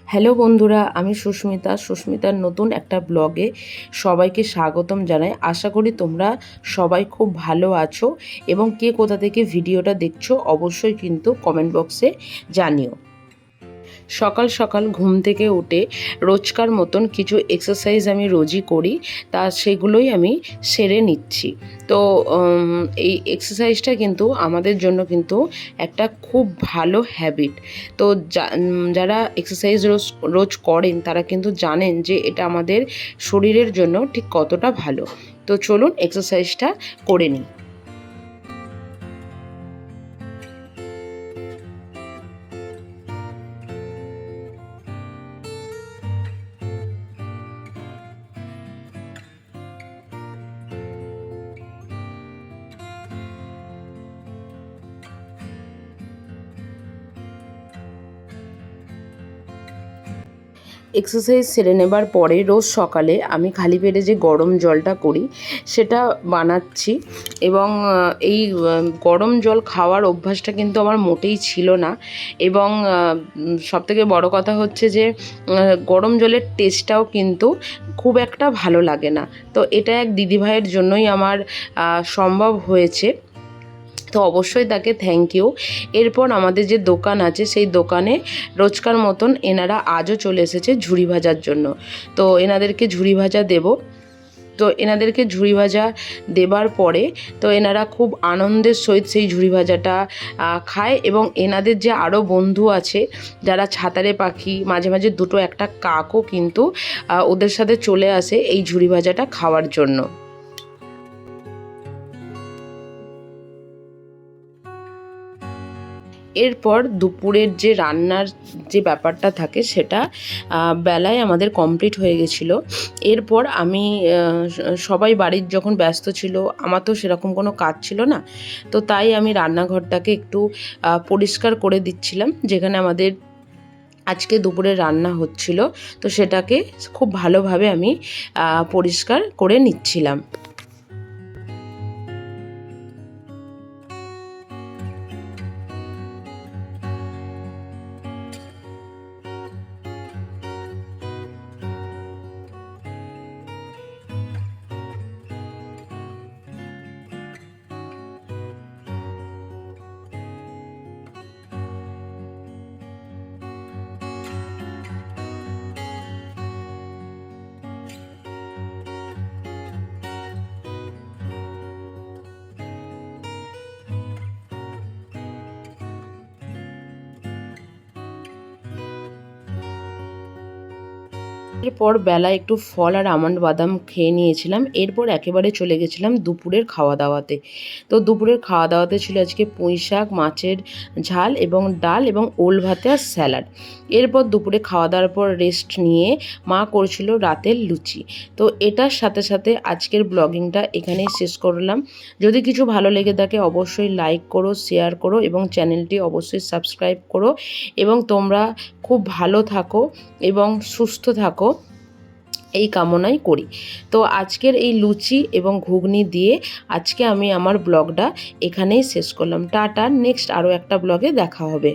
Hello বন্ধুরা, আমি সুস্মিতার নতুন একটা ব্লগে সবাইকে স্বাগতম জানাই। আশা করি তোমরা সবাই খুব ভালো আছো এবং কে কোথা থেকে ভিডিওটা দেখছো অবশ্যই কিন্তু কমেন্ট বক্সে জানিও। সকাল সকাল ঘুম থেকে উঠে রোজকার মতন কিছু এক্সারসাইজ আমি রোজই করি, তা সেগুলোই আমি সেরে নিচ্ছি। তো এই এক্সারসাইজটা কিন্তু আমাদের জন্য কিন্তু একটা খুব ভালো হ্যাবিট। তো যারা এক্সারসাইজ রোজ করেন তারা কিন্তু জানেন যে এটা আমাদের শরীরের জন্য ঠিক কতটা ভালো। তো চলুন এক্সারসাইজটা করে নিই। এক্সারসাইজ সেরে নেবার পরে রোজ সকালে আমি খালি পেটে যে গরম জলটা করি সেটা বানাচ্ছি এবং এই গরম জল খাওয়ার অভ্যাসটা কিন্তু আমার মোটেই ছিল না। এবং সবথেকে বড় কথা হচ্ছে যে গরম জলের টেস্টটাও কিন্তু খুব একটা ভালো লাগে না। তো এটা এক দিদিভাইয়ের জন্যই আমার সম্ভব হয়েছে, তো অবশ্যই তাকে থ্যাংক ইউ। এরপর আমাদের যে দোকান আছে সেই দোকানে রোজকার মতন এনারা আজও চলে এসেছে ঝুড়ি ভাজার জন্য। তো এনাদেরকে ঝুড়ি ভাজা দেব। তো এনাদেরকে ঝুড়ি ভাজা দেবার পরে তো এনারা খুব আনন্দের সহিত সেই ঝুড়ি ভাজাটা খায় এবং এনাদের যে আরও বন্ধু আছে যারা ছাতারে পাখি, মাঝে মাঝে দুটো একটা কাকও কিন্তু ওদের সাথে চলে আসে এই ঝুড়ি ভাজাটা খাওয়ার জন্য। এরপর দুপুরের যে রান্নার যে ব্যাপারটা থাকে সেটা বেলায় আমাদের কমপ্লিট হয়ে গেছিলো। এরপর আমি সবাই বাড়ির যখন ব্যস্ত ছিল, আমার তো সেরকম কোনো কাজ ছিল না, তো তাই আমি রান্নাঘরটাকে একটু পরিষ্কার করে দিচ্ছিলাম। যেখানে আমাদের আজকে দুপুরে রান্না হচ্ছিল, তো সেটাকে খুব ভালোভাবে আমি পরিষ্কার করে নিচ্ছিলাম। এরপর বেলা একটু ফল আর আমন্ড বাদাম খেয়ে নিয়েছিলাম। এরপর একেবারে চলে গেছিলাম দুপুরের খাওয়া দাওয়াতে। তো দুপুরের খাওয়া দাওয়াতে ছিল আজকে পুঁই শাক, মাছের ঝাল এবং ডাল এবং ওল ভাতে আর স্যালাড। এরপর দুপুরে খাওয়া দাওয়ার পর রেস্ট নিয়ে মা করছিল রাতের লুচি। তো এটার সাথে সাথে আজকের ব্লগিংটা এখানেই শেষ করলাম। যদি কিছু ভালো লেগে থাকে অবশ্যই লাইক করো, শেয়ার করো এবং চ্যানেলটি অবশ্যই সাবস্ক্রাইব করো এবং তোমরা খুব ভালো থাকো এবং সুস্থ থাকো এই কামনাই করি। তো আজকের এই লুচি এবং ঘুগনি দিয়ে আজকে আমি আমার ব্লগটা এখানেই শেষ করলাম। টাটা, নেক্সট আরও একটা ব্লগে দেখা হবে।